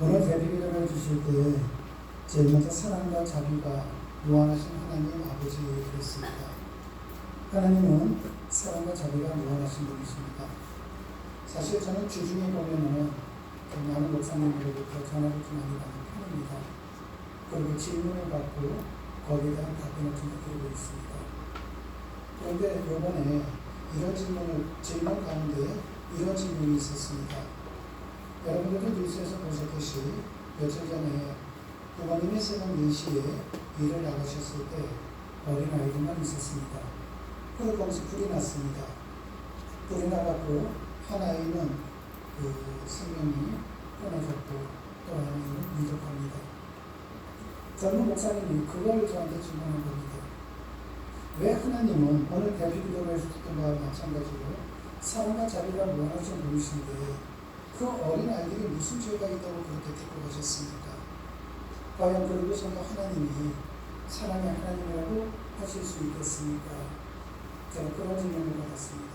오늘 대비기도를 주실 때 제일 먼저 사랑과 자비가 무한하신 하나님 아버지 되겠습니다. 하나님은 사랑과 자비가 무한하신 분이십니다. 사실 저는 주중에 보면은 많은 목사님들로부터 전화를 좀 많이 받는 편입니다. 그리고 질문을 받고 거기에 대한 답변을 좀 드리고 있습니다. 그런데 이번에 질문 가운데 이런 질문이 있었습니다. 여러분들도 뉴스에서 보셨듯이 며칠 전에 부모님이 새벽 4시에 일을 나가셨을 때 어린아이들만 있었습니다. 그리고 거기서 불이 났습니다. 불이 나갔고 한 아이는 생명이 끊어졌고 또 한 아이는 위독합니다. 젊은 목사님이 그걸 저한테 질문한 겁니다. 왜 하나님은 오늘 대비기도를 해주셨던 것과 마찬가지로 사랑과 자비가 무한하신 분이신데 그 어린 아이들이 무슨 죄가 있다고 그렇게 데리고 가셨습니까? 과연 그리고서도 하나님이 사랑의 하나님이라고 하실 수 있겠습니까? 제가 그런 질문을 받았습니다.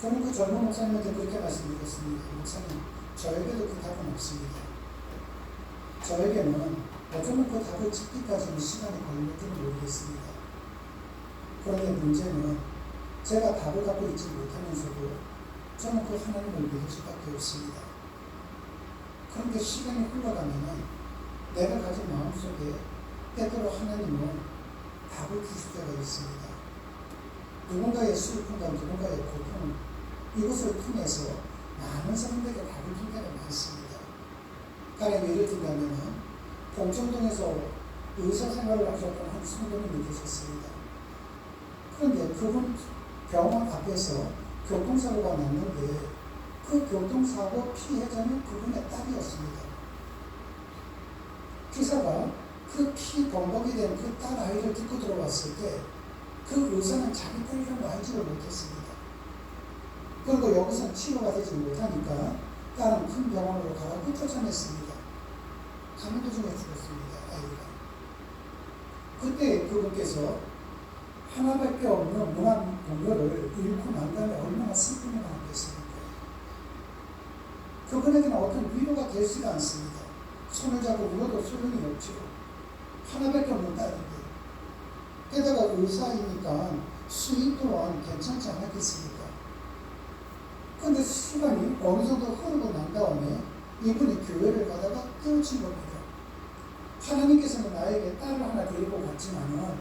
저는 그 젊은 목사님한테 그렇게 말씀드렸습니다. 목사님, 저에게도 그 답은 없습니다. 저에게는 어쩌면 그 답을 찾기까지는 시간이 걸릴지는 모르겠습니다. 그런데 문제는 제가 답을 갖고 있지 못하면서도 저는 그 하나님을 믿을 수밖에 없습니다. 그런데 시간이 흘러가면은 내가 가진 마음속에 때때로 하나님은 답을 주실 때가 있습니다. 누군가의 슬픔과 누군가의 고통, 이것을 통해서 많은 사람들에게 답을 줄 때가 많습니다. 가령 예를 들자면은 봉천동에서 의사 생활을 하셨던 한 성도님이 계셨습니다. 그런데 그분 병원 앞에서 교통사고가 났는데 그 교통사고 피해자는 그분의 딸이었습니다. 기사가 그 피 범벅이 된 그 딸 아이를 딛고 들어왔을 때 그 의사는 자기 딸이라고 알지를 못했습니다. 그리고 여기서 치료가 되지 못하니까 다른 큰 병원으로 가라고 쫓아냈습니다. 가는 도중에 죽었습니다. 아이가. 그때 그분께서 하나밖에 없는 무한 동료를 잃고 난 다음에 얼마나 슬픔이 많았겠습니까? 그분에게는 어떤 위로가 되지가 않습니다. 손을 잡고 울어도 소용이 없죠. 하나밖에 없는 딸인데. 게다가 의사이니까 수입 또한 괜찮지 않았겠습니까? 그런데 시간이 어느 정도 흐르고 난 다음에 이분이 교회를 가다가 깨우친 겁니다. 하나님께서는 나에게 딸을 하나 데리고 갔지만은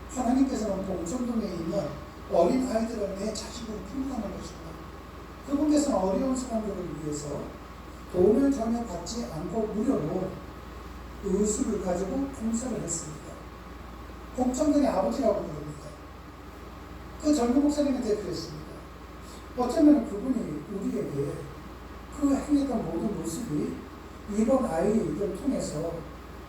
하나님께서는 봉천동에 있는 어린 아이들을 내 자식으로 품는다는 것입니다. 그분께서는 어려운 사람들을 위해서 돈을 전혀 받지 않고 무료로 의술을 가지고 봉사를 했습니다. 봉천동의 아버지라고 부릅니다. 그 젊은 목사님한테 그랬습니다. 어쩌면 그분이 우리에게 그 행했던 모든 모습이 이런 아이를 통해서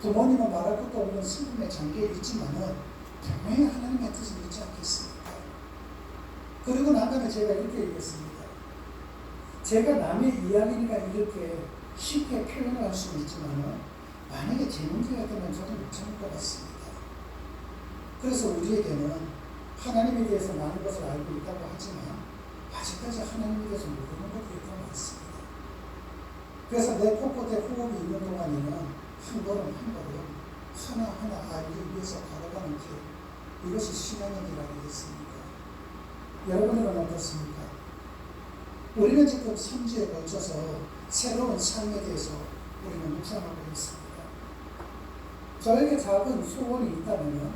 부모님은 말할 것도 없는 슬픔의 장기에 있지만은 분명히 하나님의 뜻을 믿지 않겠습니까? 그리고 난 다음에 제가 이렇게 얘기했습니다. 제가 남의 이야기니까 이렇게 쉽게 표현을 할 수는 있지만 만약에 제 문제가 되면 저도 못 참을 것 같습니다. 그래서 우리에게는 하나님에 대해서 많은 것을 알고 있다고 하지만 아직까지 하나님에 대해서 모르는 것들이 더 많습니다. 그래서 내 코끝에 호흡이 있는 동안에는 한 걸음 한 걸음 하나하나 알기 위해서 걸어가는 길, 이것이 신앙의 길 아니겠습니까? 여러분들은 어떻습니까? 우리는 지금 3주에 걸쳐서 새로운 삶에 대해서 우리는 묵상하고 있습니다. 저에게 작은 소원이 있다면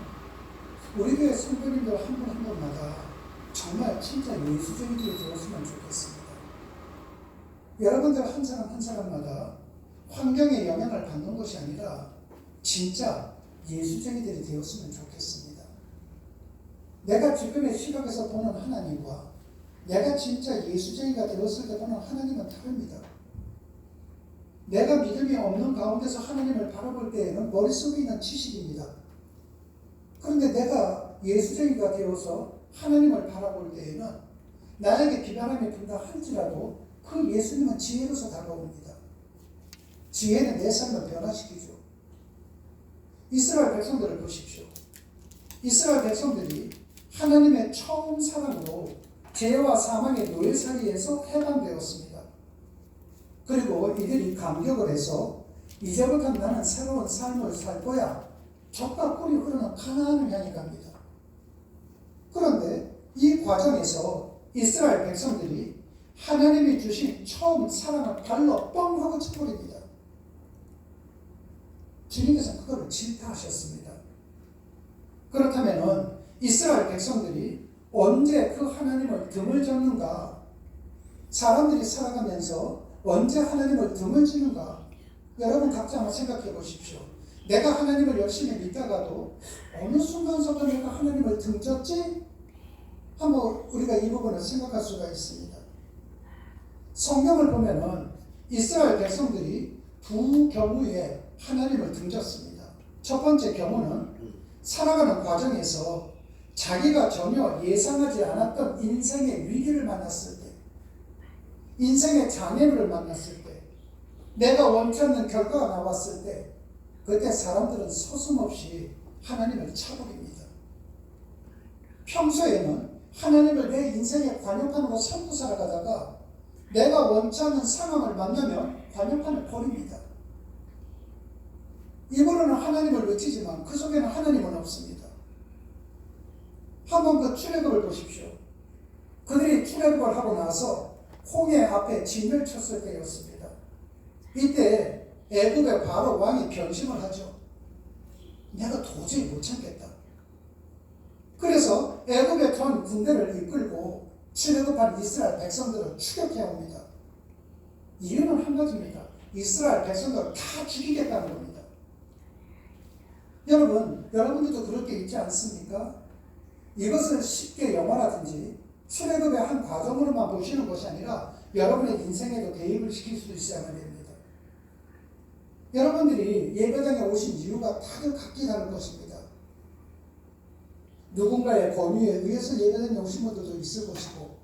우리 교회 성도님들 한 분 한 분마다 정말 진짜 예수쟁이들이 되었으면 좋겠습니다. 여러분들 한 사람 한 사람마다 환경의 영향을 받는 것이 아니라 진짜 예수쟁이들이 되었으면 좋겠습니다. 내가 지금의 시각에서 보는 하나님과 내가 진짜 예수쟁이가 되었을 때 보는 하나님은 다릅니다. 내가 믿음이 없는 가운데서 하나님을 바라볼 때에는 머릿속에 있는 지식입니다. 그런데 내가 예수쟁이가 되어서 하나님을 바라볼 때에는 나에게 비바람이 분다 할지라도 그 예수님은 지혜로서 다가옵니다. 지혜는 내 삶을 변화시키죠. 이스라엘 백성들을 보십시오. 이스라엘 백성들이 하나님의 처음 사랑으로 죄와 사망의 노예 사이에서 해방되었습니다. 그리고 이들이 감격을 해서 이제부터 나는 새로운 삶을 살 거야. 젖과 꿀이 흐르는 가나안을 향해 갑니다. 그런데 이 과정에서 이스라엘 백성들이 하나님이 주신 처음 사랑을 발로 뻥 하고 쳐버립니다. 주님께서 그거를 질타하셨습니다. 그렇다면 이스라엘 백성들이 언제 그 하나님을 등을 졌는가? 사람들이 살아가면서 언제 하나님을 등을 지는가? 여러분 각자 한번 생각해 보십시오. 내가 하나님을 열심히 믿다가도 어느 순간부터 내가 하나님을 등졌지? 한번 우리가 이 부분을 생각할 수가 있습니다. 성경을 보면은 이스라엘 백성들이 두 경우에 하나님을 등졌습니다. 첫 번째 경우는 살아가는 과정에서 자기가 전혀 예상하지 않았던 인생의 위기를 만났을 때, 인생의 장애물을 만났을 때, 내가 원치 않는 결과가 나왔을 때, 그때 사람들은 서슴없이 하나님을 차버립니다. 평소에는 하나님을 내 인생의 관역판으로 삼고 살아가다가 내가 원치 않는 상황을 만나면 관역판을 버립니다. 입으로는 하나님을 외치지만 그 속에는 하나님은 없습니다. 한번 그 출애굽을 보십시오. 그들이 출애굽을 하고 나서 홍해 앞에 진을 쳤을 때였습니다. 이때 애굽의 바로 왕이 변심을 하죠. 내가 도저히 못 참겠다. 그래서 애굽의 전 군대를 이끌고 출애굽한 이스라엘 백성들을 추격해 옵니다. 이유는 한 가지입니다. 이스라엘 백성들을 다 죽이겠다는 겁니다. 여러분들도 그럴 때 있지 않습니까? 이것을 쉽게 영화라든지 출애굽의 한 과정으로만 보시는 것이 아니라 여러분의 인생에도 대입을 시킬 수도 있어야만 됩니다. 여러분들이 예배당에 오신 이유가 다들 각기 다를 것입니다. 누군가의 권유에 의해서 예배당에 오신 분들도 있을 것이고,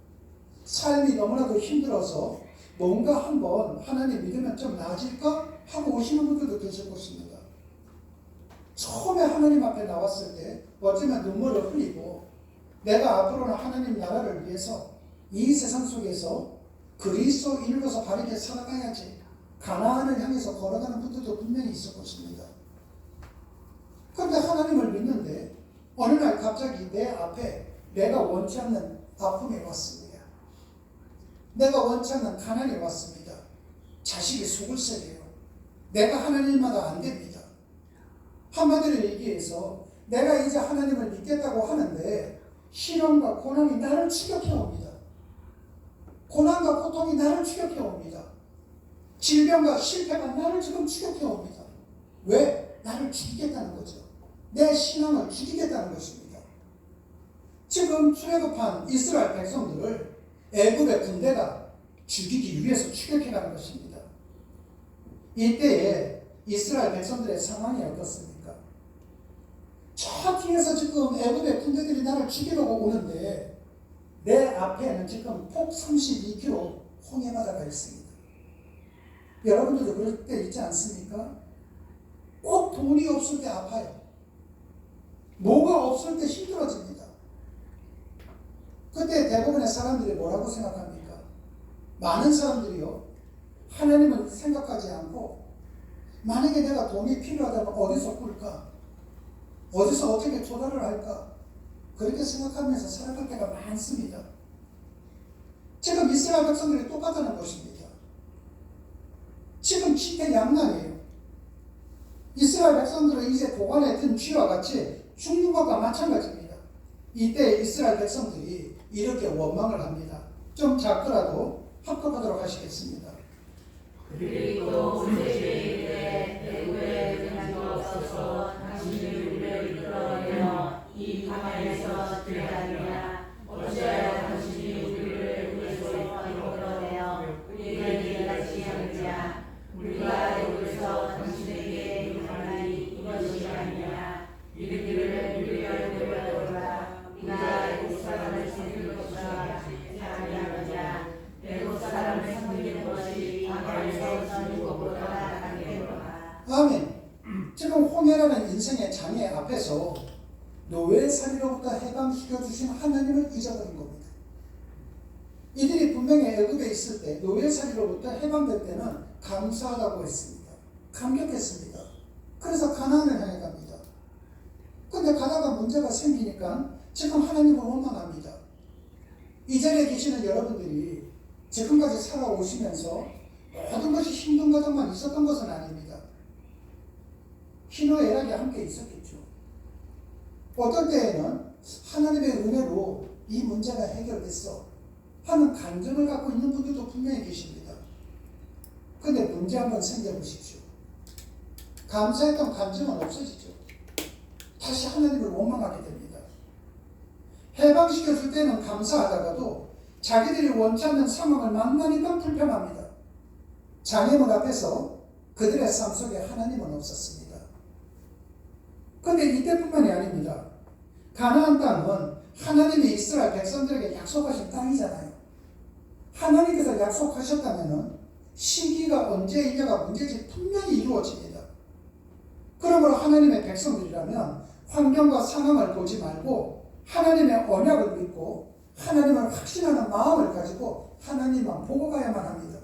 삶이 너무나도 힘들어서 뭔가 한번 하나님 믿으면 좀 나아질까 하고 오시는 분들도 계실 것입니다. 처음에 하나님 앞에 나왔을 때 어쩌면 눈물을 흘리고 내가 앞으로는 하나님 나라를 위해서 이 세상 속에서 그리스도인으로서 바르게 살아가야지, 가나안을 향해서 걸어가는 분들도 분명히 있을 것입니다. 그런데 하나님을 믿는데 어느 날 갑자기 내 앞에 내가 원치 않는 아픔이 왔습니다. 내가 원치 않는 가난이 왔습니다. 자식이 속을 썩여요. 내가 하는 일마다 안 됩니다. 한마디로 얘기해서 내가 이제 하나님을 믿겠다고 하는데 시련과 고난이 나를 추격해 옵니다. 고난과 고통이 나를 추격해 옵니다. 질병과 실패가 나를 지금 추격해 옵니다. 왜? 나를 죽이겠다는 거죠. 내 신앙을 죽이겠다는 것입니다. 지금 출애굽한 이스라엘 백성들을 애굽의 군대가 죽이기 위해서 추격해가는 것입니다. 이때에 이스라엘 백성들의 상황이 어떻습니까? 저 뒤에서 지금 애굽의 군대들이 나를 죽이려고 오는데 내 앞에는 지금 폭 32km 홍해바다가 있습니다. 여러분들도 그럴 때 있지 않습니까? 꼭 돈이 없을 때 아파요. 뭐가 없을 때 힘들어집니다. 그때 대부분의 사람들이 뭐라고 생각합니까? 많은 사람들이요, 하나님을 생각하지 않고 만약에 내가 돈이 필요하다면 어디서 꿀까? 어디서 어떻게 조달을 할까? 그렇게 생각하면서 살아갈 때가 많습니다. 지금 이스라엘 백성들이 똑같다는 것입니다. 지금 기태양난이에요. 이스라엘 백성들은 이제 도관에 든 쥐와 같이 죽는 것과 마찬가지입니다. 이때 이스라엘 백성들이 이렇게 원망을 합니다. 좀 작더라도 합격하도록 하시겠습니다. 그리고 우리에게 애굽에 은혜가 없어서 당신이 우리를 이끌어내어 이 강에서 들어가느냐? 어찌하여 당신이 우리를 우리에서 이끌어내어 우리에게 같이 하느냐? 우리가 여기서 당신에게 말하니 이것이 아니냐? 이르기를 우리가 돌아오라. 우리가 애굽 사람을 섬길 것이라 하느냐? 애굽 사람을 섬기는 것이 강에서 섬기는 것보다 낫겠노라. 아멘. 지금 홍해라는 인생의 장애 앞에서 노예살이로부터 해방시켜주신 하나님을 잊어버린 겁니다. 이들이 분명히 애굽에 있을 때 노예살이로부터 해방될 때는 감사하다고 했습니다. 감격했습니다. 그래서 가나안을 향해 갑니다. 근데 가다가 문제가 생기니까 지금 하나님을 원망합니다. 이 자리에 계시는 여러분들이 지금까지 살아오시면서 모든 것이 힘든 것만 있었던 것은 아닙니다. 희노애락이 함께 있었겠죠. 어떤 때에는 하나님의 은혜로 이 문제가 해결됐어 하는 감정을 갖고 있는 분들도 분명히 계십니다. 근데 문제 한번 생겨보십시오. 감사했던 감정은 없어지죠. 다시 하나님을 원망하게 됩니다. 해방시켜줄 때는 감사하다가도 자기들이 원치 않는 상황을 만나니까 불편합니다. 장애물 앞에서 그들의 삶 속에 하나님은 없었습니다. 그런데 이때뿐만이 아닙니다. 가나안 땅은 하나님이 이스라엘 백성들에게 약속하신 땅이잖아요. 하나님께서 약속하셨다면 시기가 언제이냐가 문제지 분명히 이루어집니다. 그러므로 하나님의 백성들이라면 환경과 상황을 보지 말고 하나님의 언약을 믿고 하나님을 확신하는 마음을 가지고 하나님만 보고 가야만 합니다.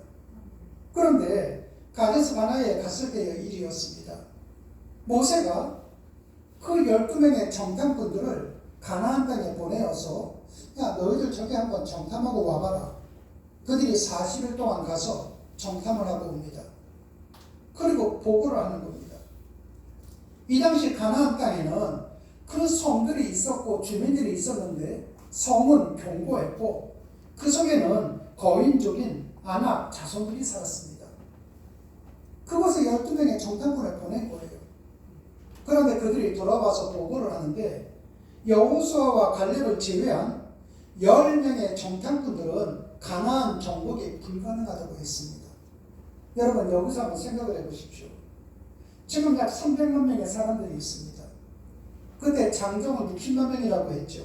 그런데 가데스 바네아에 갔을 때의 일이었습니다. 모세가 그 12명의 정탐꾼들을 가나안 땅에 보내어서 야 너희들 저기 한번 정탐하고 와봐라. 그들이 40일 동안 가서 정탐을 하고 옵니다. 그리고 보고를 하는 겁니다. 이 당시 가나안 땅에는 그 성들이 있었고 주민들이 있었는데 성은 견고했고 그 속에는 거인족인 아낙 자손들이 살았습니다. 그곳에 12명의 정탐꾼을 보낸 거예요. 그런데 그들이 돌아와서 보고를 하는데 여호수아와 갈렙을 제외한 10명의 정탐꾼들은 가나안 정복이 불가능하다고 했습니다. 여러분 여기서 한번 생각을 해보십시오. 지금 약 300만 명의 사람들이 있습니다. 그때 장정은 60만 명이라고 했죠.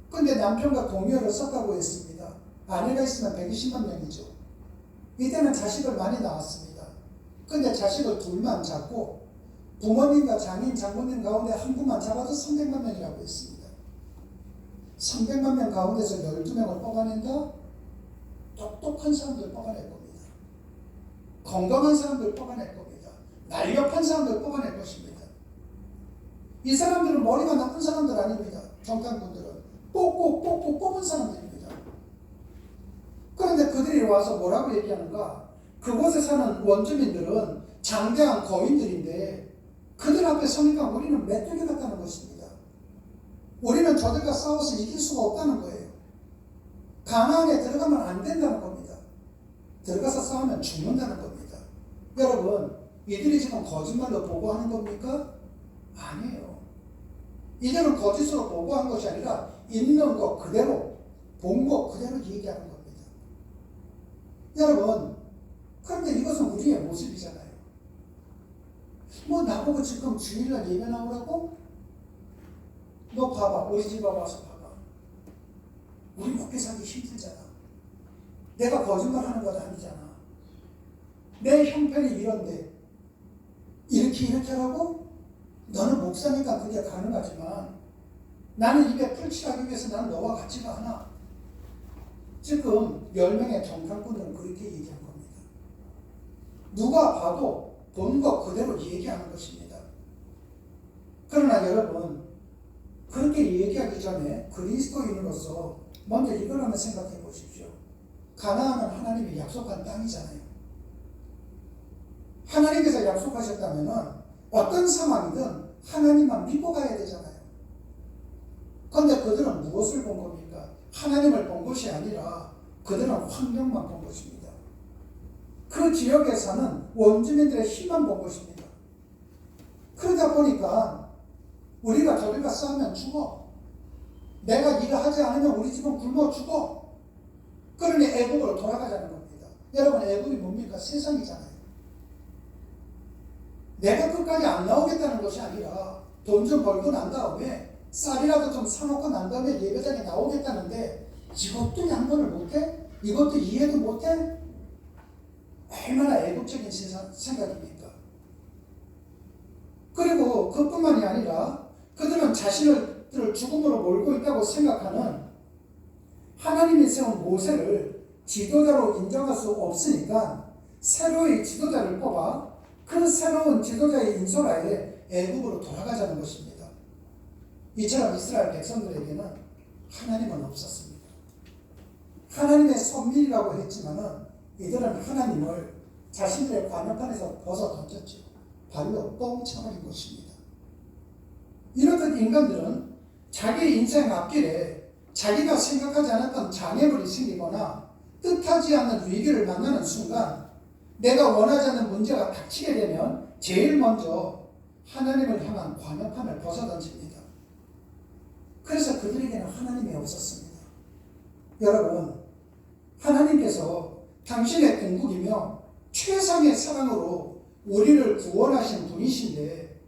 근데 남편과 동료를 썼다고 했습니다. 아내가 있으면 120만 명이죠. 이때는 자식을 많이 낳았습니다. 근데 자식을 둘만 잡고 부모님과 장인, 장모님 가운데 한 분만 잡아도 300만 명이라고 했습니다. 300만 명 가운데서 12명을 뽑아낸다? 똑똑한 사람들 뽑아낼 겁니다. 건강한 사람들 뽑아낼 겁니다. 날렵한 사람들 뽑아낼 것입니다. 이 사람들은 머리가 나쁜 사람들 아닙니다. 정탐꾼들은 꼭꼭 뽑은 사람들입니다. 그런데 그들이 와서 뭐라고 얘기하는가? 그곳에 사는 원주민들은 장대한 거인들인데 그들 앞에 서니까 우리는 메뚜기 같다는 것입니다. 우리는 저들과 싸워서 이길 수가 없다는 거예요. 가나안에 들어가면 안 된다는 겁니다. 들어가서 싸우면 죽는다는 겁니다. 여러분, 이들이 지금 거짓말로 보고하는 겁니까? 아니에요. 이들은 거짓으로 보고한 것이 아니라 있는 것 그대로, 본 것 그대로 얘기하는 겁니다. 여러분, 그런데 이것은 우리의 모습이잖아요. 뭐 나보고 지금 주일날 예배 나오라고? 너 봐봐. 우리 집에 와서 봐봐. 우리 먹고 살기 힘들잖아. 내가 거짓말하는 건 아니잖아. 내 형편이 이런데 이렇게 하라고? 너는 목사니까 그게 가능하지만 나는 입에 풀칠하기 위해서 나는 너와 같지가 않아. 지금 10명의 정탐꾼들은 그렇게 얘기한 겁니다. 누가 봐도 본 것 그대로 얘기하는 것입니다. 그러나 여러분, 그렇게 얘기하기 전에 그리스도인으로서 먼저 이걸 한번 생각해 보십시오. 가나안은 하나님이 약속한 땅이잖아요. 하나님께서 약속하셨다면 어떤 상황이든 하나님만 믿고 가야 되잖아요. 그런데 그들은 무엇을 본 겁니까? 하나님을 본 것이 아니라 그들은 환경만 본 것입니다. 그 지역에 사는 원주민들의 힘만 본 것입니다. 그러다 보니까 우리가 저들과 싸우면 죽어. 내가 일을 하지 않으면 우리 집은 굶어 죽어. 그러니 애국으로 돌아가자는 겁니다. 여러분, 애국이 뭡니까? 세상이잖아요. 내가 끝까지 안 나오겠다는 것이 아니라 돈 좀 벌고 난 다음에 쌀이라도 좀 사놓고 난 다음에 예배당에 나오겠다는데 이것도 양보를 못해? 이것도 이해도 못해? 얼마나 애국적인 생각입니까? 그리고 그뿐만이 아니라 그들은 자신을 죽음으로 몰고 있다고 생각하는 하나님이 세운 모세를 지도자로 인정할 수 없으니까 새로의 지도자를 뽑아 그 새로운 지도자의 인솔하에 애굽으로 돌아가자는 것입니다. 이처럼 이스라엘 백성들에게는 하나님은 없었습니다. 하나님의 선민이라고 했지만은 이들은 하나님을 자신들의 관역판에서 벗어 던졌죠. 발로 뻥 차버린 것입니다. 이렇듯 인간들은 자기 인생 앞길에 자기가 생각하지 않았던 장애물이 생기거나 뜻하지 않는 위기를 만나는 순간 내가 원하지 않는 문제가 닥치게 되면 제일 먼저 하나님을 향한 관역판을 벗어던집니다. 그래서 그들에게는 하나님이 없었습니다. 여러분, 하나님께서 당신의 궁극이며 최상의 사랑으로 우리를 구원하신 분이신데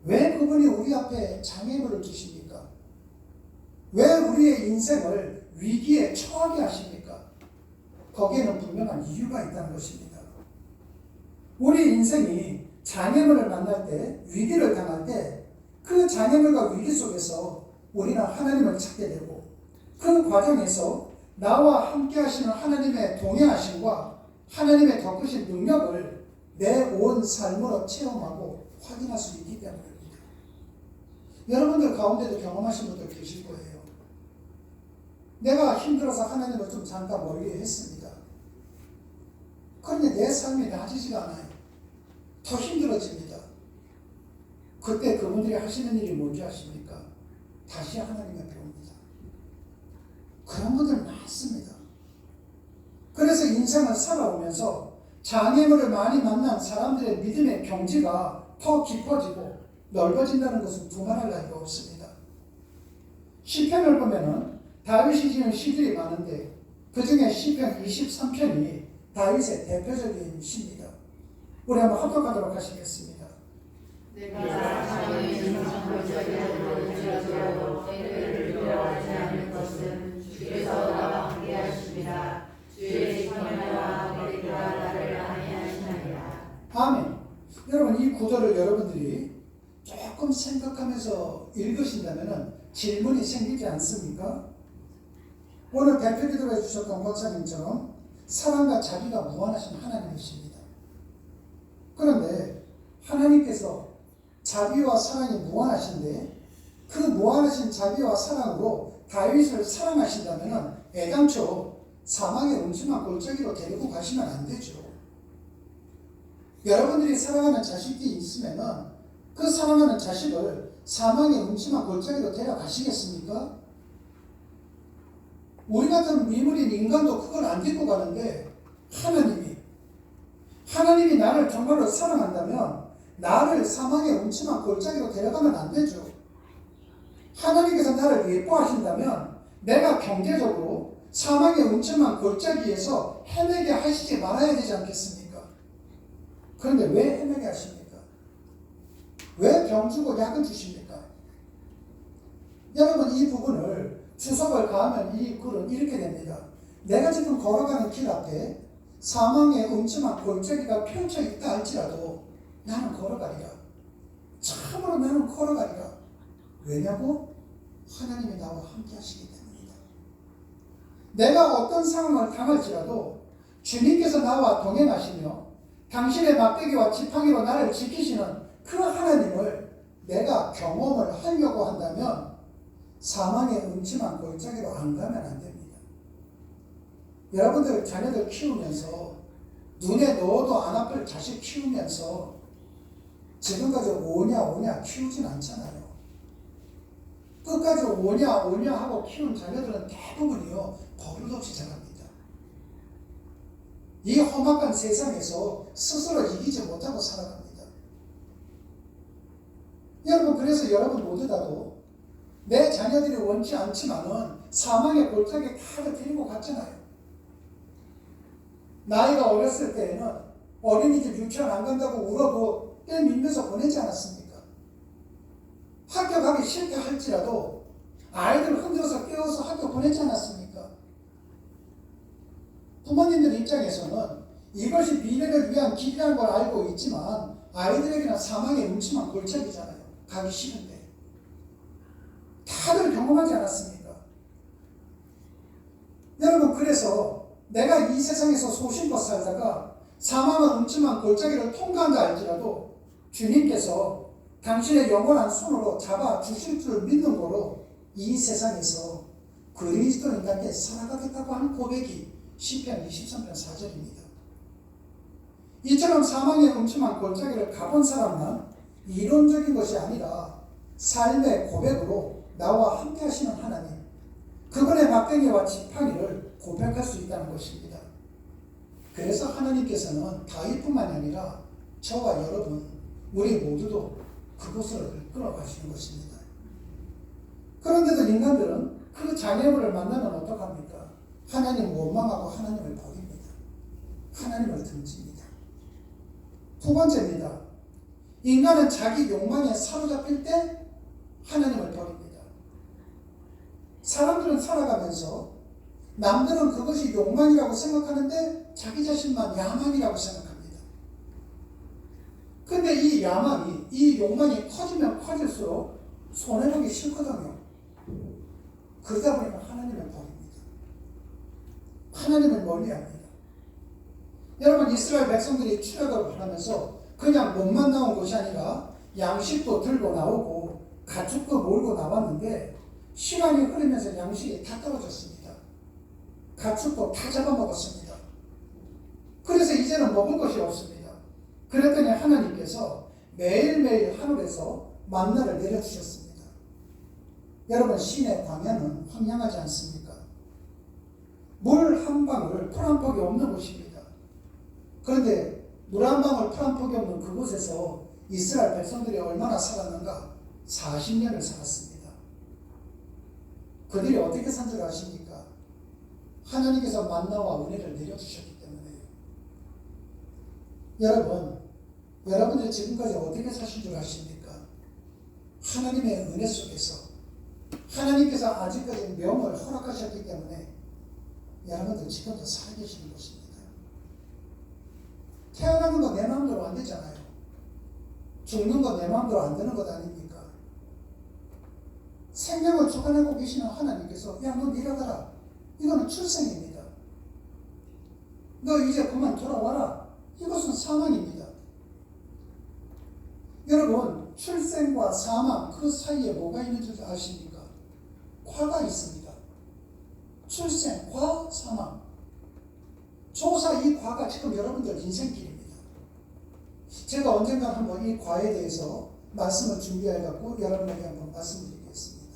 왜 그분이 우리 앞에 장애물을 주십니까? 왜 우리의 인생을 위기에 처하게 하십니까? 거기에는 분명한 이유가 있다는 것입니다. 우리 인생이 장애물을 만날 때, 위기를 당할 때 그 장애물과 위기 속에서 우리는 하나님을 찾게 되고 그 과정에서 나와 함께 하시는 하나님의 동행하심과 하나님의 더 크신 능력을 내 온 삶으로 체험하고 확인할 수 있기 때문입니다. 여러분들 가운데도 경험하신 분들 계실 거예요. 내가 힘들어서 하나님을 좀 잠깐 멀리 했습니다. 그런데 내 삶이 나아지지가 않아요. 더 힘들어집니다. 그때 그분들이 하시는 일이 뭔지 아십니까? 다시 하나님 앞에 옵니다. 그런 분들 많습니다. 그래서 인생을 살아오면서 장애물을 많이 만난 사람들의 믿음의 경지가 더 깊어지고 넓어진다는 것은 두말할 나위가 없습니다. 시편을 보면은 다윗이 지은 시들이 많은데 그 중에 시편 23편이 다윗의 대표적인 시입니다. 우리 한번 합독하도록 하시겠습니다. 내가 장애의 인상골짜기로 들어도 때를 두려워하지 않는 것은 주께서 나와 함께 하십니다. 주의 지팡이와 머리가 나를 안위하시나이다. 아멘. 여러분, 이 구절을 여러분들이 조금 생각하면서 읽으신다면 질문이 생기지 않습니까? 오늘 대표 기도해 주셨던 권사님처럼 사랑과 자비가 무한하신 하나님이십니다. 그런데 하나님께서 자비와 사랑이 무한하신데 그 무한하신 자비와 사랑으로 다윗을 사랑하신다면 애당초 사망의 음침한 골짜기로 데리고 가시면 안 되죠. 여러분들이 사랑하는 자식이 있으면 그 사랑하는 자식을 사망의 음침한 골짜기로 데려가시겠습니까? 우리 같은 미물인 인간도 그걸 안 데리고 가는데 하나님이 나를 정말로 사랑한다면 나를 사망의 음침한 골짜기로 데려가면 안 되죠. 하나님께서 나를 예뻐하신다면 내가 경제적으로 사망의 음침한 골짜기에서 헤매게 하시지 말아야 되지 않겠습니까? 그런데 왜 헤매게 하십니까? 왜 병 주고 약을 주십니까? 여러분, 이 부분을 주석을 가하면 이 글은 이렇게 됩니다. 내가 지금 걸어가는 길 앞에 사망의 음침한 골짜기가 펼쳐 있다 할지라도 나는 걸어가리라. 참으로 나는 걸어가리라. 왜냐고? 하나님이 나와 함께 하시기 때문이다. 내가 어떤 상황을 당할지라도 주님께서 나와 동행하시며 당신의 막대기와 지팡이로 나를 지키시는 그 하나님을 내가 경험을 하려고 한다면 사망의 음침한 골짜기로 안 가면 안 됩니다. 여러분들 자녀들 키우면서 눈에 넣어도 안 아플 자식 키우면서 지금까지 오냐 키우진 않잖아요. 끝까지 오냐 하고 키운 자녀들은 대부분이요 버릇없이 자랍니다. 이 험악한 세상에서 스스로 이기지 못하고 살아갑니다. 여러분, 그래서 여러분 모두 다도 내 자녀들이 원치 않지만은 사망의 골짜기에 다 데리고 갔잖아요. 나이가 어렸을 때에는 어린이집 유치원 안 간다고 울어도 떼밀면서 보내지 않았습니까? 학교 가기 싫다 할지라도 아이들 흔들어서 깨워서 학교 보내지 않았습니까? 부모님들 입장에서는 이것이 미래를 위한 길이라는 걸 알고 있지만 아이들에게는 사망의 음침한 골짜기잖아요. 가기 싫은데. 다들 경험하지 않았습니까? 여러분, 그래서 내가 이 세상에서 소신껏 살다가 사망은 음침한 골짜기를 통과한다 할지라도 주님께서 당신의 영원한 손으로 잡아 주실 줄 믿는 거로 이 세상에서 그리스도인과 함께 살아가겠다고 하는 고백이 시편 23편 4절입니다. 이처럼 사망의 음침한 골짜기를 가본 사람만 이론적인 것이 아니라 삶의 고백으로 나와 함께 하시는 하나님, 그분의 막대기와 지팡이를 고백할 수 있다는 것입니다. 그래서 하나님께서는 다윗뿐만이 아니라 저와 여러분, 우리 모두도 그곳으로 끌어가시는 것입니다. 그런데도 인간들은 그 장애물을 만나면 어떡합니까? 하나님을 원망하고 하나님을 버립니다. 하나님을 던집니다. 두 번째입니다. 인간은 자기 욕망에 사로잡힐 때 하나님을 버립니다. 사람들은 살아가면서 남들은 그것이 욕망이라고 생각하는데 자기 자신만 야망이라고 생각합니다. 근데 이 야망이, 이 욕망이 커지면 커질수록 손해보기 싫거든요. 그러다 보니까 하나님을 버립니다. 하나님을 멀리합니다. 여러분, 이스라엘 백성들이 출애굽을 하면서 그냥 몸만 나온 것이 아니라 양식도 들고 나오고 가축도 몰고 나왔는데 시간이 흐르면서 양식이 다 떨어졌습니다. 가축도 다 잡아먹었습니다. 그래서 이제는 먹을 것이 없습니다. 그랬더니 하나님께서 매일매일 하늘에서 만나를 내려주셨습니다. 여러분, 신의 광야는 황량하지 않습니까? 물 한 방울, 풀 한 폭이 없는 곳입니다. 그런데 물 한 방울, 풀 한 폭이 없는 그곳에서 이스라엘 백성들이 얼마나 살았는가? 40년을 살았습니다. 그들이 어떻게 산 줄 아십니까? 하나님께서 만나와 은혜를 내려주셨기 때문에요. 여러분, 여러분들 지금까지 어떻게 사신 줄 아십니까? 하나님의 은혜 속에서 하나님께서 아직까지 명을 허락하셨기 때문에 여러분들 지금도 살아계시는 것입니다. 태어나는 거 내 마음대로 안 되잖아요. 죽는 거 내 마음대로 안 되는 것 아닙니까? 생명을 주관하고 계시는 하나님께서 야, 너 내려가라. 이거는 출생입니다. 너 이제 그만 돌아와라. 이것은 사망입니다. 여러분, 출생과 사망 그 사이에 뭐가 있는 줄 아십니까? 과가 있습니다. 출생, 과, 사망. 조사 이 과가 지금 여러분들 인생길입니다. 제가 언젠가 한번 이 과에 대해서 말씀을 준비해갖고 여러분에게 한번 말씀드리겠습니다.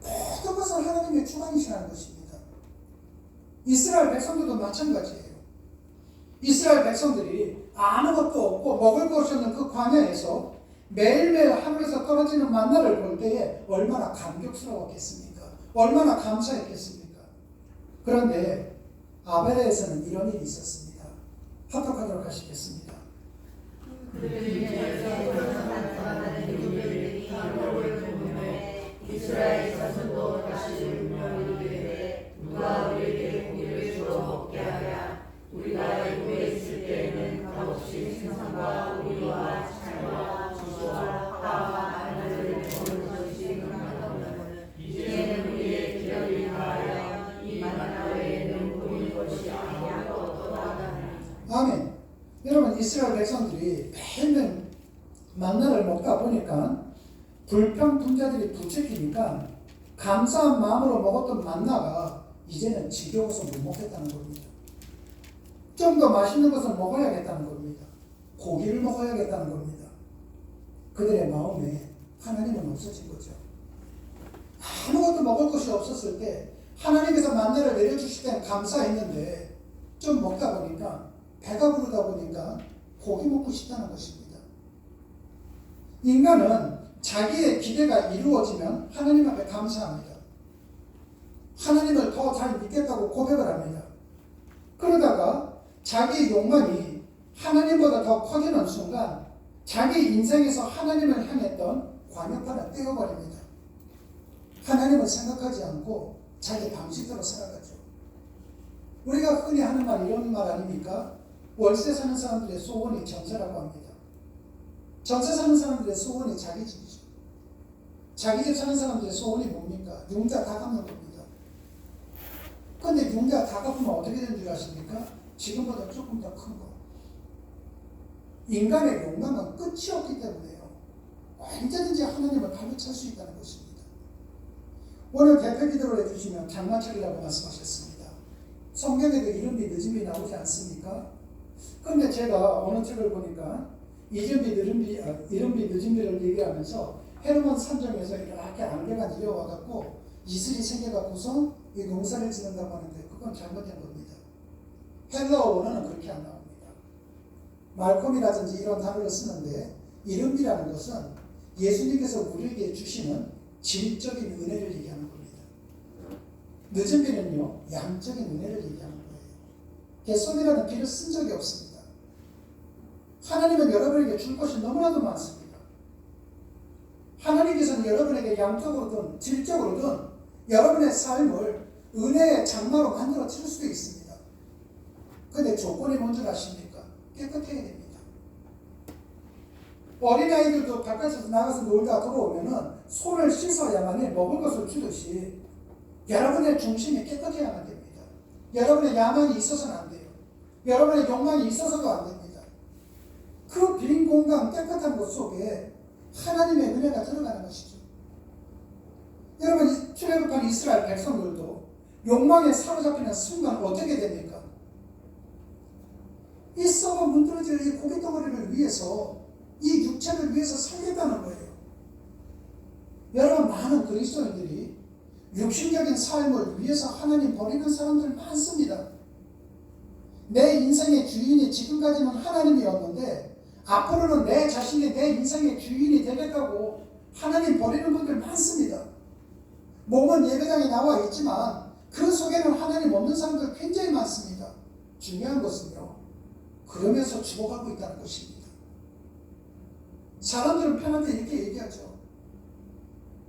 모든 것은 하나님의 주관이시라는 것입니다. 이스라엘 백성들도 마찬가지예요. 이스라엘 백성들이 아무것도 없고 먹을 것이 없는 그 광야에서 매일매일 하늘에서 떨어지는 만나를 볼 때에 얼마나 감격스러웠겠습니까? 얼마나 감사했겠습니까? 그런데 아벨에서는 이런 일이 있었습니다. 합독하도록 하시겠습니다. 이스라엘 자손도 다시 울며 이르되 누가 우리에게 고기를 주어 먹게 하랴. 우리가 애굽에 있을 때에는 값없이 생선과 오리와 찰과 주와 파와 마늘을 먹는 것이 가능하거늘 이제는 우리의 기력이 다하여 이 만나 외에는 보이는 것이 아무것도 없도다. 아멘. 여러분, 이스라엘 백성들이 매일매일 만나를 먹다 보니까 불평분자들이 부채기니까 감사한 마음으로 먹었던 만나가 이제는 지겨워서 못 먹겠다는 겁니다. 좀 더 맛있는 것을 먹어야겠다는 겁니다. 고기를 먹어야겠다는 겁니다. 그들의 마음에 하나님은 없어진 거죠. 아무것도 먹을 것이 없었을 때 하나님께서 만나를 내려주실 땐 감사했는데 좀 먹다 보니까 배가 부르다 보니까 고기 먹고 싶다는 것입니다. 인간은 자기의 기대가 이루어지면 하나님 앞에 감사합니다. 하나님을 더 잘 믿겠다고 고백을 합니다. 그러다가 자기의 욕망이 하나님보다 더 커지는 순간 자기 인생에서 하나님을 향했던 관역판을 떼어버립니다. 하나님을 생각하지 않고 자기 방식대로 살아가죠. 우리가 흔히 하는 말, 이런 말 아닙니까? 월세 사는 사람들의 소원이 전세라고 합니다. 전세 사는 사람들의 소원이 자기 집이죠. 자기 집 사는 사람들의 소원이 뭡니까? 융자 다 갚는 겁니다. 근데 융자 다 갚으면 어떻게 되는 줄 아십니까? 지금보다 조금 더 큰 거. 인간의 욕망은 끝이 없기 때문에요. 언제든지 하나님을 발로 찰 수 있다는 것입니다. 오늘 대표 기도를 해주시면 장마철이라고 말씀하셨습니다. 성경에도 이른비 늦음이 나오지 않습니까? 그런데 제가 어느 책을 보니까 이른비 늦음비를 얘기하면서 헤르몬 산정에서 이렇게 안개가 내려와갖고 이슬이 생겨갖고서 이 농사를 짓는다고 하는데 그건 잘못된 겁니다. 헬라어 원어는 그렇게 안 나옵니다. 말콤이라든지 이런 단어를 쓰는데 이른비라는 것은 예수님께서 우리에게 주시는 질적인 은혜를 얘기하는 겁니다. 늦은 비는요, 양적인 은혜를 얘기하는 거예요. 개손이라는 비를 쓴 적이 없습니다. 하나님은 여러분에게 줄 것이 너무나도 많습니다. 하나님께서는 여러분에게 양적으로든 질적으로든 여러분의 삶을 은혜의 장마로 만들어 칠 수도 있습니다. 그런데 조건이 뭔지 아십니까? 깨끗해야 됩니다. 어린아이들도 바깥에서 나가서 놀다 들어오면은 손을 씻어야만이 먹을 것을 주듯이 여러분의 중심이 깨끗해야만 됩니다. 여러분의 야망이 있어서는 안 돼요. 여러분의 욕망이 있어서도 안 됩니다. 그 빈 공간 깨끗한 곳 속에 하나님의 은혜가 들어가는 것이죠. 여러분, 출애굽한 이스라엘 백성들도 욕망에 사로잡히는 순간 어떻게 됩니까? 이 썩어 문드러질 이 고깃덩어리를 위해서, 이 육체를 위해서 살겠다는 거예요. 여러분, 많은 그리스도인들이 육신적인 삶을 위해서 하나님 버리는 사람들 많습니다. 내 인생의 주인이 지금까지는 하나님이었는데 앞으로는 내 자신이 내 인생의 주인이 되겠다고 하나님 버리는 분들 많습니다. 몸은 예배당에 나와 있지만 그 속에는 하나님 없는 사람들 굉장히 많습니다. 중요한 것은요, 그러면서 죽어가고 있다는 것입니다. 사람들은 편한데 이렇게 얘기하죠.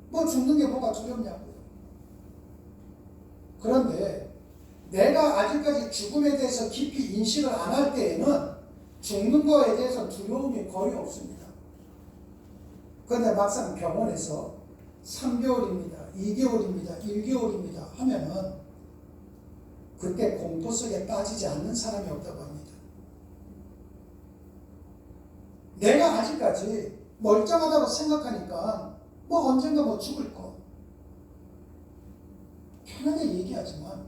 뭐 죽는 게 뭐가 두렵냐고요. 그런데 내가 아직까지 죽음에 대해서 깊이 인식을 안 할 때에는 죽는 거에 대해서 두려움이 거의 없습니다. 그런데 막상 병원에서 3개월입니다, 2개월입니다, 1개월입니다 하면은 그때 공포 속에 빠지지 않는 사람이 없다고 합니다. 내가 아직까지 멀쩡하다고 생각하니까 뭐 언젠가 뭐 죽을 거 편하게 얘기하지만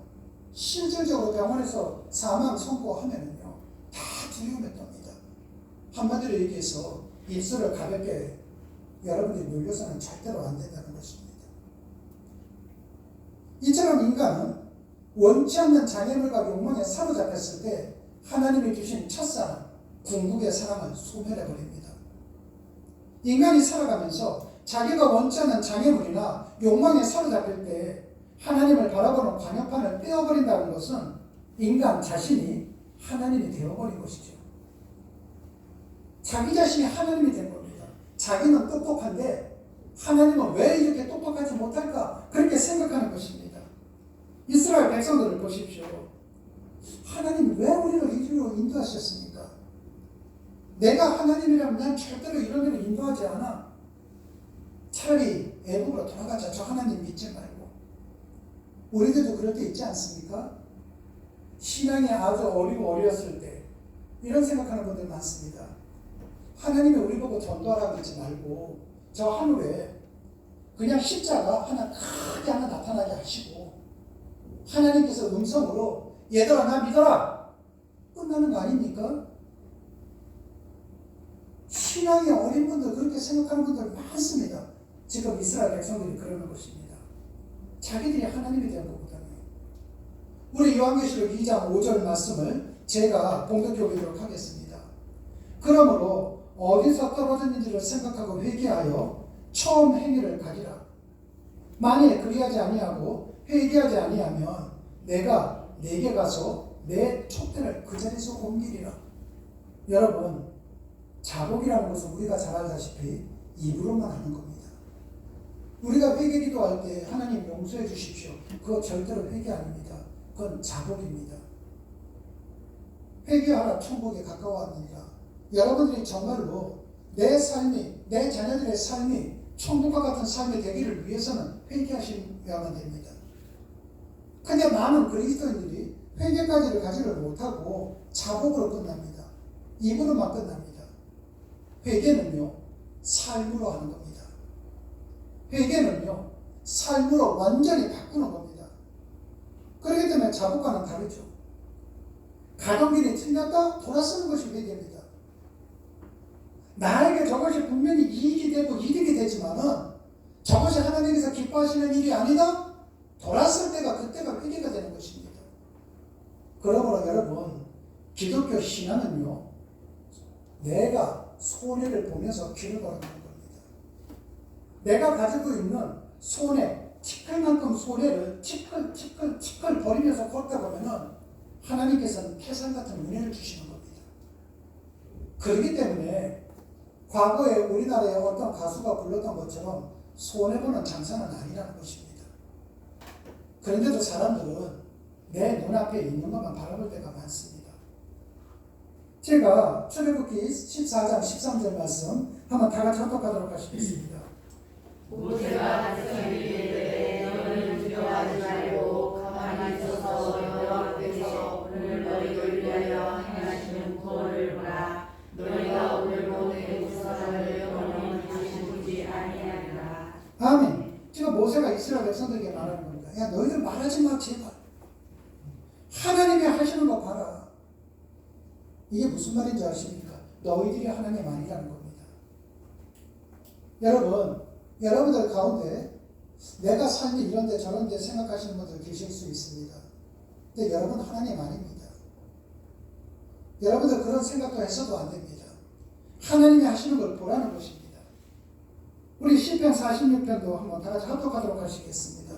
실질적으로 병원에서 사망 선고하면은요 다 두려움에 떱니다. 한마디로 얘기해서 입술을 가볍게 여러분들이 눌려서는 절대로 안 된다는 것입니다. 이처럼 인간은 원치 않는 장애물과 욕망에 사로잡혔을 때 하나님이 주신 첫사랑, 궁극의 사랑을 소멸해버립니다. 인간이 살아가면서 자기가 원치 않는 장애물이나 욕망에 사로잡힐 때 하나님을 바라보는 광역판을 떼어버린다는 것은 인간 자신이 하나님이 되어버린 것이죠. 자기 자신이 하나님이 된 겁니다. 자기는 똑똑한데 하나님은 왜 이렇게 똑똑하지 못할까? 그렇게 생각하는 것입니다. 이스라엘 백성들을 보십시오. 하나님 왜 우리를 이리로 인도하셨습니까? 내가 하나님이라면 난 절대로 이런 데로 인도하지 않아. 차라리 애국으로 돌아가자. 저 하나님 믿지 말고. 우리들도 그럴 때 있지 않습니까? 신앙이 아주 어리고 어렸을 때 이런 생각하는 분들 많습니다. 하나님이 우리 보고 전도하라고 하지 말고 저 하늘에 그냥 십자가 하나 크게 하나 나타나게 하시고 하나님께서 음성으로 얘들아 나 믿어라 끝나는 거 아닙니까? 신앙이 어린 분들 그렇게 생각하는 분들 많습니다. 지금 이스라엘 백성들이 그러는 것입니다. 자기들이 하나님이 된 것보다는. 우리 요한계시록 2장 5절 말씀을 제가 봉독해 보도록 하겠습니다. 그러므로 어디서 떨어졌는지를 생각하고 회개하여 처음 행위를 가리라. 만일 그리하지 아니하고 회개하지 아니하면 내가 내게 가서 내 촛대를 그 자리에서 옮기리라. 여러분, 자복이라는 것은 우리가 잘 알다시피 입으로만 하는 겁니다. 우리가 회개 기도할 때 하나님 용서해 주십시오. 그거 절대로 회개 아닙니다. 그건 자복입니다. 회개하라 천국에 가까워하느니라. 여러분들이 정말로 내 삶이, 내 자녀들의 삶이 천국과 같은 삶이 되기를 위해서는 회개하셔야만 됩니다. 근데 많은 그리스도인들이 회개까지를 가지를 못하고 자복으로 끝납니다. 입으로만 끝납니다. 회개는요, 삶으로 하는 겁니다. 회개는요, 삶으로 완전히 바꾸는 겁니다. 그렇기 때문에 자복과는 다르죠. 가던 길이 틀렸다 돌아서는 것이 회개입니다. 나에게 저것이 분명히 이익이 되고 이득이 되지만은 저것이 하나님께서 기뻐하시는 일이 아니다? 돌았을 때가 그때가 회개가 되는 것입니다. 그러므로 여러분, 기독교 신앙은요, 내가 손해를 보면서 길을 걸어가는 겁니다. 내가 가지고 있는 손해, 티끌만큼 손해를 티끌 버리면서 걷다 보면은 하나님께서는 태산 같은 은혜를 주시는 겁니다. 그렇기 때문에 과거에 우리나라의 어떤 가수가 불렀던 것처럼 손해보는 장사는 아니라는 것입니다. 그런데도 사람들은 내 눈앞에 있는 것만 바라볼 때가 많습니다. 제가 출애굽기 14장 13절 말씀 한번 다 같이 합독하도록 하시겠습니다. 모세가 백성에게 이르되 너희는 두려워하지 말고 가만히 있어서 여호와께서 오늘 너희를 위하여 행하시는 구원을 보라. 너희가 오늘도 애굽 사람을 영원히 다시 보지 아니하리라. 아멘. 지금 모세가 이스라엘 백성들에게 말하는 겁니다. 야, 너희들 말하지 마, 제발. 하나님이 하시는 거 봐라. 이게 무슨 말인지 아십니까? 너희들이 하나님 아니라는 겁니다. 여러분들 가운데 내가 삶이 이런데 저런데 생각하시는 분들 계실 수 있습니다. 근데 여러분 하나님 아닙니다. 여러분들 그런 생각도 해서도 안 됩니다. 하나님이 하시는 걸 보라는 것입니다. 우리 시편 46편도 한번 다 같이 합독하도록 하시겠습니다.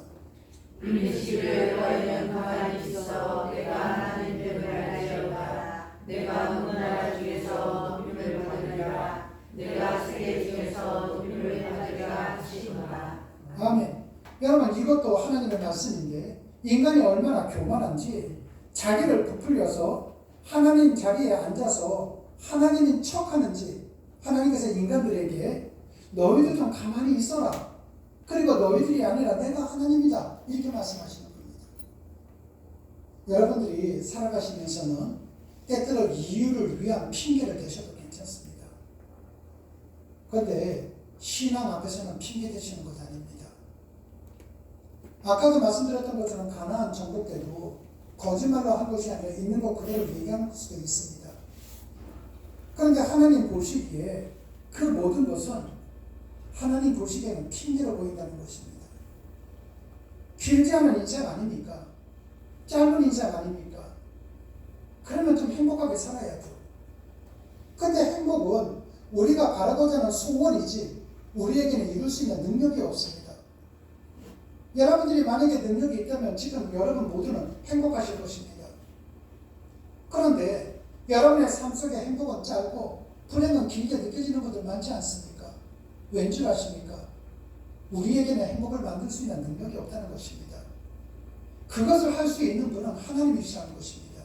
이르시되 너희는 가만히 있어 내가 하나님 됨을 알지어다. 내가 온 나라 중에서 높임을 받으리라. 내가 세계 중에서 높임을 받으리라 하시노라. 아멘. 여러분 이것도 하나님의 말씀인데 인간이 얼마나 교만한지 자기를 부풀려서 하나님 자리에 앉아서 하나님인 척하는지 하나님께서 인간들에게 너희들 좀 가만히 있어라. 그리고 너희들이 아니라 내가 하나님이다. 이렇게 말씀하시는 겁니다. 여러분들이 살아가시면서는 때때로 이유를 위한 핑계를 대셔도 괜찮습니다. 그런데 신앙 앞에서는 핑계 대시는 것 아닙니다. 아까도 말씀드렸던 것처럼 가나안 정복 때도 거짓말로 한 것이 아니라 있는 것 그대로 얘기할 수도 있습니다. 그런데 하나님 보시기에 그 모든 것은 하나님 보시기에는 핑계로 보인다는 것입니다. 길지 않은 인생 아닙니까? 짧은 인생 아닙니까? 그러면 좀 행복하게 살아야죠. 근데 행복은 우리가 바라고자 하는 소원이지 우리에게는 이룰 수 있는 능력이 없습니다. 여러분들이 만약에 능력이 있다면 지금 여러분 모두는 행복하실 것입니다. 그런데 여러분의 삶 속에 행복은 짧고 불행은 길게 느껴지는 분들 많지 않습니까? 왠 줄 아십니까? 우리에게는 행복을 만들 수 있는 능력이 없다는 것입니다. 그것을 할 수 있는 분은 하나님이시라는 것입니다.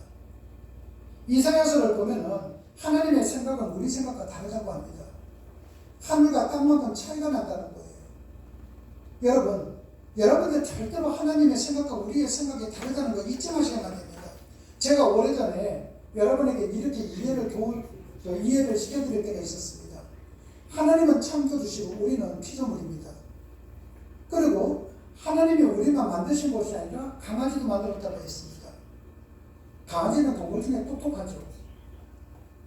이사야서를 보면은 하나님의 생각은 우리 생각과 다르다고 합니다. 하늘과 땅만큼 차이가 난다는 거예요. 여러분들 절대로 하나님의 생각과 우리의 생각이 다르다는 거 잊지 마셔야 됩니다. 제가 오래전에 여러분에게 이렇게 이해를 시켜드릴 때가 있었습니다. 하나님은 창조주시고 우리는 피조물입니다. 그리고 하나님이 우리만 만드신 것이 아니라 강아지도 만들었다고 했습니다. 강아지는 동물 중에 똑똑하죠.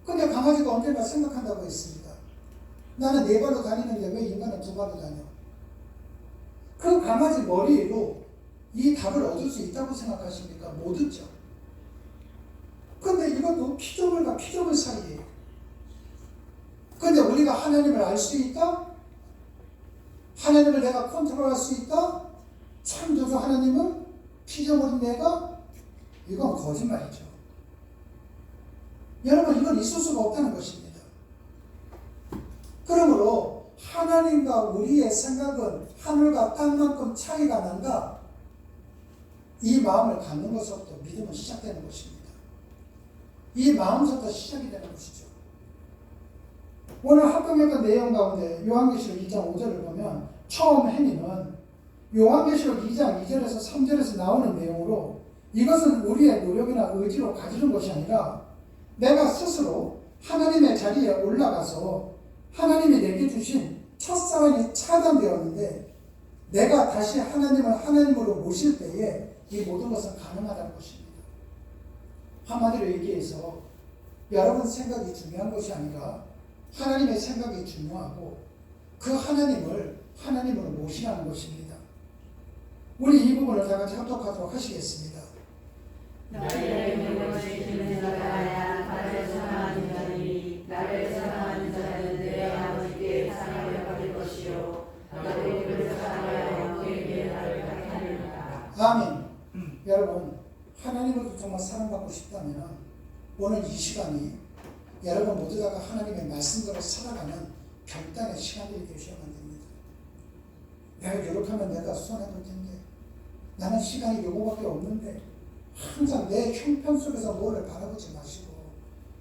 근데 강아지가 언젠가 생각한다고 했습니다. 나는 4발로 다니는데 왜 인간은 2발로 다녀? 그 강아지 머리로 이 답을 얻을 수 있다고 생각하십니까? 못 얻죠. 근데 이것도 피조물과 피조물 사이예요. 근데 우리가 하나님을 알 수 있다? 하나님을 내가 컨트롤할 수 있다? 창조주 하나님은 피조물인 내가? 이건 거짓말이죠. 여러분 이건 있을 수가 없다는 것입니다. 그러므로 하나님과 우리의 생각은 하늘과 땅만큼 차이가 난다. 이 마음을 갖는 것부터 믿음은 시작되는 것입니다. 이 마음부터 시작이 되는 것이죠. 오늘 합동했던 내용 가운데 요한계시록 2장 5절을 보면 처음 행위는 요한계시록 2장 2절에서 3절에서 나오는 내용으로 이것은 우리의 노력이나 의지로 가지는 것이 아니라 내가 스스로 하나님의 자리에 올라가서 하나님이 내게 주신 첫사랑이 차단되었는데 내가 다시 하나님을 하나님으로 모실 때에 이 모든 것은 가능하다는 것입니다. 한마디로 얘기해서 여러분 생각이 중요한 것이 아니라 하나님의 생각이 중요하고 그 하나님을 하나님으로 모시라는 것입니다. 우리 이 부분을 다 같이 합독하도록 하시겠습니다. 나의 명령을 지키는 자라야 나를 사랑하는 자니 나를 사랑하는 자는 내 아버지께 사랑을 받을 것이요 나도 그를 사랑하여 그에게 나를 나타내리라. 아멘. 여러분 하나님을 정말 사랑받고 싶다면 오늘 이 시간이 여러분 모두가 하나님의 말씀대로 살아가는 결단의 시간들이 되셔야만 됩니다. 내가 이렇게 하면 내가 수선해볼 텐데 나는 시간이 요거밖에 없는데 항상 내 형편 속에서 뭐를 바라보지 마시고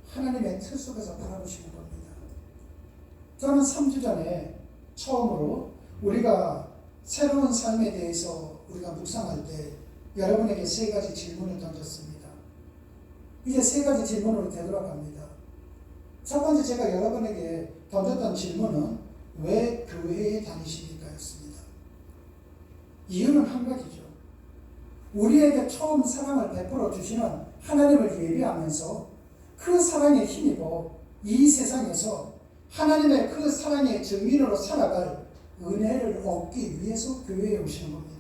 하나님의 틀 속에서 바라보시는 겁니다. 저는 3주 전에 처음으로 우리가 새로운 삶에 대해서 우리가 묵상할 때 여러분에게 3가지 질문을 던졌습니다. 이제 3가지 질문으로 되돌아갑니다. 첫 번째 제가 여러분에게 던졌던 질문은 왜 교회에 다니십니까? 였습니다. 이유는 한 가지죠. 우리에게 처음 사랑을 베풀어 주시는 하나님을 예배하면서 그 사랑에 힘입어 이 세상에서 하나님의 그 사랑의 증인으로 살아갈 은혜를 얻기 위해서 교회에 오시는 겁니다.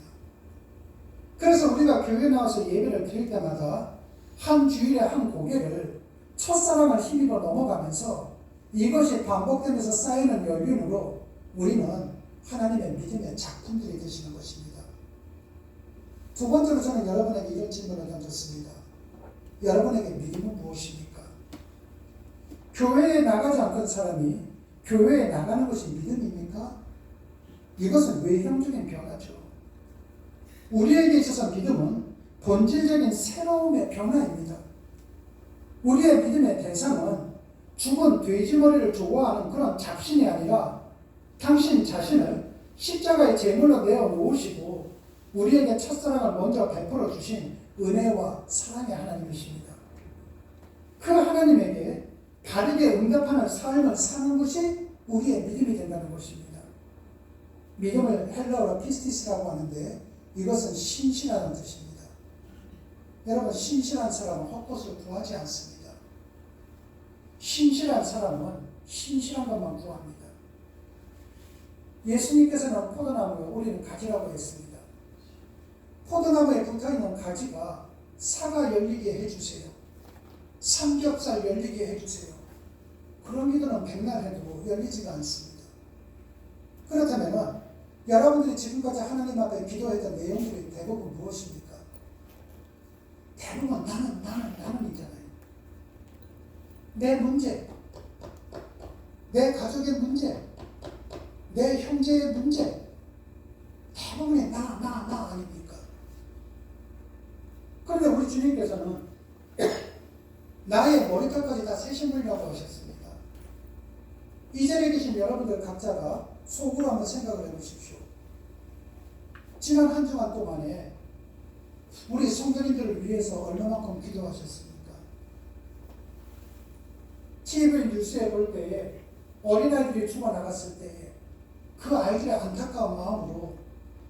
그래서 우리가 교회에 나와서 예배를 드릴 때마다 한 주일에 한 고개를 첫사랑을 힘입어 넘어가면서 이것이 반복되면서 쌓이는 연륜으로 우리는 하나님의 믿음의 작품들이 되시는 것입니다. 두 번째로 저는 여러분에게 이런 질문을 던졌습니다. 여러분에게 믿음은 무엇입니까? 교회에 나가지 않던 사람이 교회에 나가는 것이 믿음입니까? 이것은 외형적인 변화죠. 우리에게 있어서 믿음은 본질적인 새로움의 변화입니다. 우리의 믿음의 대상은 죽은 돼지머리를 좋아하는 그런 잡신이 아니라 당신 자신을 십자가의 제물로 내어 놓으시고 우리에게 첫사랑을 먼저 베풀어 주신 은혜와 사랑의 하나님이십니다. 그 하나님에게 바르게 응답하는 삶을 사는 것이 우리의 믿음이 된다는 것입니다. 믿음을 헬라어로 피스티스라고 하는데 이것은 신실하다는 뜻입니다. 여러분 신실한 사람은 헛것을 구하지 않습니다. 신실한 사람은 신실한 것만 구합니다. 예수님께서는 포도나무에 우리는 가지라고 했습니다. 포도나무에 붙어있는 가지가 사과 열리게 해주세요. 삼겹살 열리게 해주세요. 그런 기도는 백날 해도 열리지가 않습니다. 그렇다면 여러분들이 지금까지 하나님 앞에 기도했던 내용들이 대부분 무엇입니까? 대부분 나는이잖아요. 내 문제, 내 가족의 문제, 내 형제의 문제, 대부분이 나 아닙니까? 그런데 우리 주님께서는 나의 머리털까지 다 세신물이라고 하셨습니다. 이 자리에 계신 여러분들 각자가 속으로 한번 생각을 해보십시오. 지난 한 주간 동안에 우리 성도님들을 위해서 얼마만큼 기도하셨습니까? TV 뉴스에 볼 때에 어린아이들이 죽어나갔을 때에 그 아이들의 안타까운 마음으로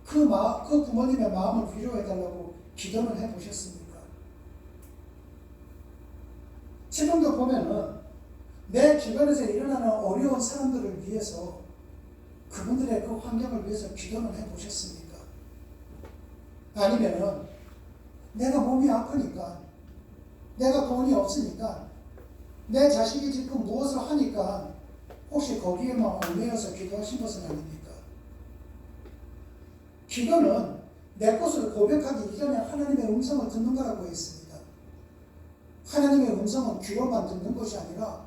그 부모님의 마음을 위로해달라고 기도를 해보셨습니까? 지금도 보면은 내 주변에서 일어나는 어려운 사람들을 위해서 그분들의 그 환경을 위해서 기도를 해보셨습니까? 아니면은 내가 몸이 아프니까, 내가 돈이 없으니까, 내 자식이 지금 무엇을 하니까 혹시 거기에만 얽매여서 기도하신 것은 아닙니까? 기도는 내 것을 고백하기 이전에 하나님의 음성을 듣는 거라고 했습니다. 하나님의 음성은 귀로만 듣는 것이 아니라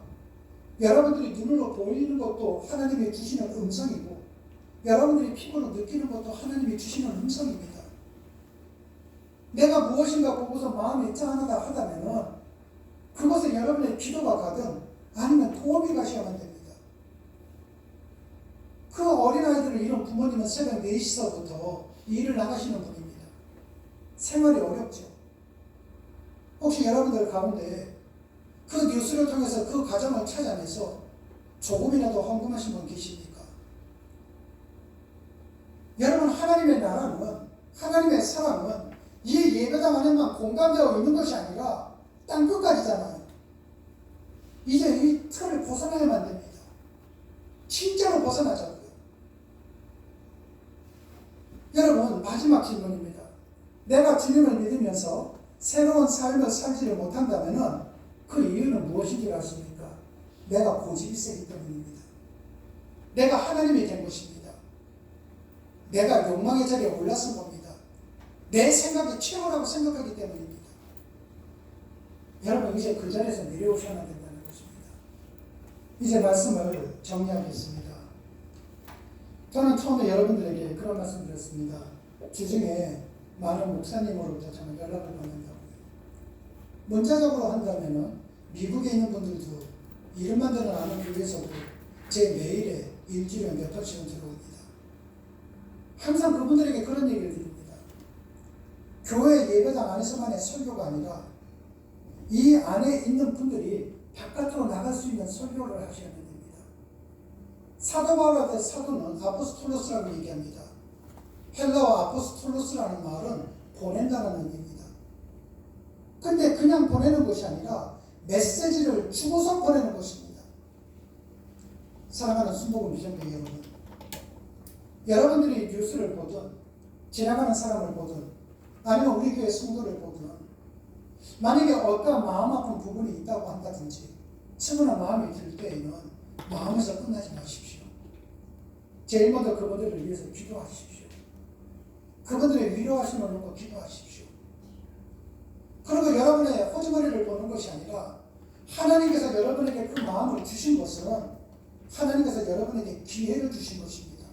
여러분들이 눈으로 보이는 것도 하나님이 주시는 음성이고 여러분들이 피부로 느끼는 것도 하나님이 주시는 음성입니다. 내가 무엇인가 보고서 마음이 짠하다 하다면은 그것은 여러분의 기도가 가든 아니면 도움이 가셔야만 됩니다. 그 어린아이들을 잃은 부모님은 새벽 4시서부터 일을 나가시는 분입니다. 생활이 어렵죠. 혹시 여러분들 가운데 그 뉴스를 통해서 그 가정을 찾아내서 조금이라도 헌금하신 분 계십니까? 여러분, 하나님의 나라는, 하나님의 사랑은 이 예배당 안에만 공감되어 있는 것이 아니라 땅끝까지잖아요. 이제 이 틀을 벗어나야만 됩니다. 진짜로 벗어나자고요. 여러분, 마지막 질문입니다. 내가 주님을 믿으면서 새로운 삶을 살지를 못한다면 그 이유는 무엇인지 아십니까? 내가 고집이 세기 때문입니다. 내가 하나님이 된 것입니다. 내가 욕망의 자리에 올랐을 겁니다. 내 생각이 최고라고 생각하기 때문입니다. 여러분, 이제 그 자리에서 내려오셔야 된다는 것입니다. 이제 말씀을 정리하겠습니다. 저는 처음에 여러분들에게 그런 말씀 드렸습니다. 주중에 많은 목사님으로부터 저는 연락을 받는다고요. 문자적으로 한다면 미국에 있는 분들도 이름만 들은 아는 교회에서도 제 메일에 일주일에 몇 번씩은 들어옵니다. 항상 그분들에게 그런 얘기를 드립니다. 교회 예배당 안에서만의 설교가 아니라 이 안에 있는 분들이 바깥으로 나갈 수 있는 설교를 하셔야 됩니다. 사도 바울의 사도는 아포스톨로스라고 얘기합니다. 헬라어 아포스톨로스라는 말은 보낸다는 의미입니다. 근데 그냥 보내는 것이 아니라 메시지를 주고서 보내는 것입니다. 사랑하는 순복음 비전교회 여러분, 여러분들이 뉴스를 보든 지나가는 사람을 보든 아니면 우리 교회 성도를 보든 만약에 어떤 마음 아픈 부분이 있다고 한다든지 측은한 마음이 들 때에는 마음에서 끝나지 마십시오. 제일 먼저 그분들을 위해서 기도하십시오. 그분들의 위로하심을 놓고 기도하십시오. 그리고 여러분의 호지머리를 보는 것이 아니라 하나님께서 여러분에게 그 마음을 주신 것은 하나님께서 여러분에게 기회를 주신 것입니다.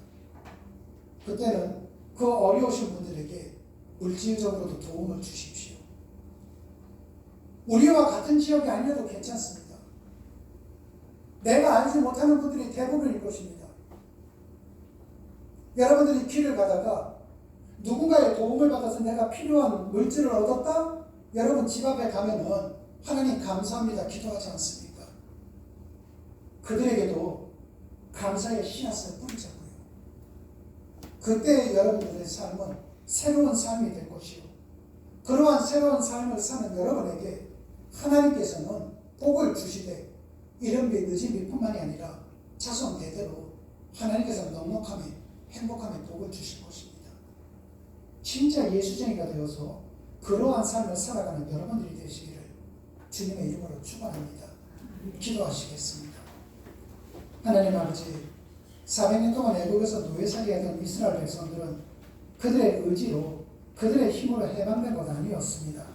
그때는 그 어려우신 분들에게 물질적으로도 도움을 주십시오. 우리와 같은 지역이 아니어도 괜찮습니다. 내가 알지 못하는 분들이 대부분일 것입니다. 여러분들이 길을 가다가 누군가의 도움을 받아서 내가 필요한 물질을 얻었다? 여러분 집 앞에 가면은 하나님 감사합니다 기도하지 않습니까? 그들에게도 감사의 씨앗을 뿌리자고요. 그때 여러분들의 삶은 새로운 삶이 될 것이요. 그러한 새로운 삶을 사는 여러분에게 하나님께서는 복을 주시되 이른비 늦은비 뿐만이 아니라 자손 대대로 하나님께서 넉넉함에 행복함에 복을 주실 것입니다. 진짜 예수쟁이가 되어서 그러한 삶을 살아가는 여러분들이 되시기를 주님의 이름으로 축원합니다. 기도하시겠습니다. 하나님 아버지, 400년 동안 애국에서 노예살이하던 이스라엘 백성들은 그들의 의지로 그들의 힘으로 해방된 것 아니었습니다.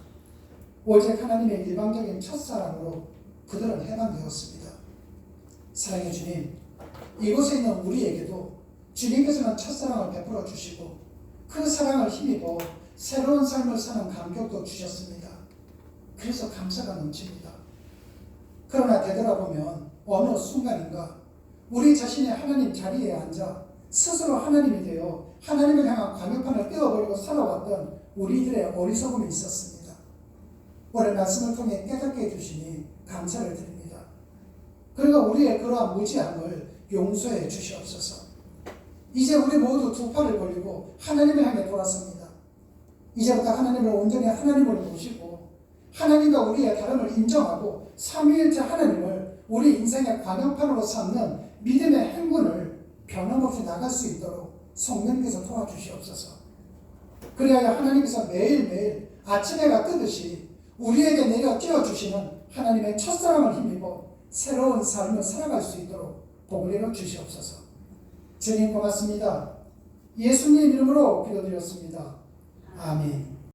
오직 하나님의 일방적인 첫사랑으로 그들은 해방되었습니다. 사랑의 주님, 이곳에 있는 우리에게도 주님께서는 첫사랑을 베풀어 주시고 그 사랑을 힘입어 새로운 삶을 사는 감격도 주셨습니다. 그래서 감사가 넘칩니다. 그러나 되돌아보면 어느 순간인가 우리 자신이 하나님 자리에 앉아 스스로 하나님이 되어 하나님을 향한 광역판을 떼어버리고 살아왔던 우리들의 어리석음이 있었습니다. 오늘 말씀을 통해 깨닫게 해주시니 감사를 드립니다. 그리고 우리의 그러한 무지함을 용서해 주시옵소서. 이제 우리 모두 두 팔을 벌리고 하나님을 향해 돌아섭니다. 이제부터 하나님을 온전히 하나님으로 모시고 하나님과 우리의 다름을 인정하고 삼위일체 하나님을 우리 인생의 관용판으로 삼는 믿음의 행군을 변함없이 나갈 수 있도록 성령께서 도와주시옵소서. 그리하여 하나님께서 매일매일 아침 해가 뜨듯이 우리에게 내려 띄워주시는 하나님의 첫사랑을 힘입어 새로운 삶을 살아갈 수 있도록 복을 내려 주시옵소서. 주님 고맙습니다. 예수님 이름으로 기도드렸습니다. 아멘.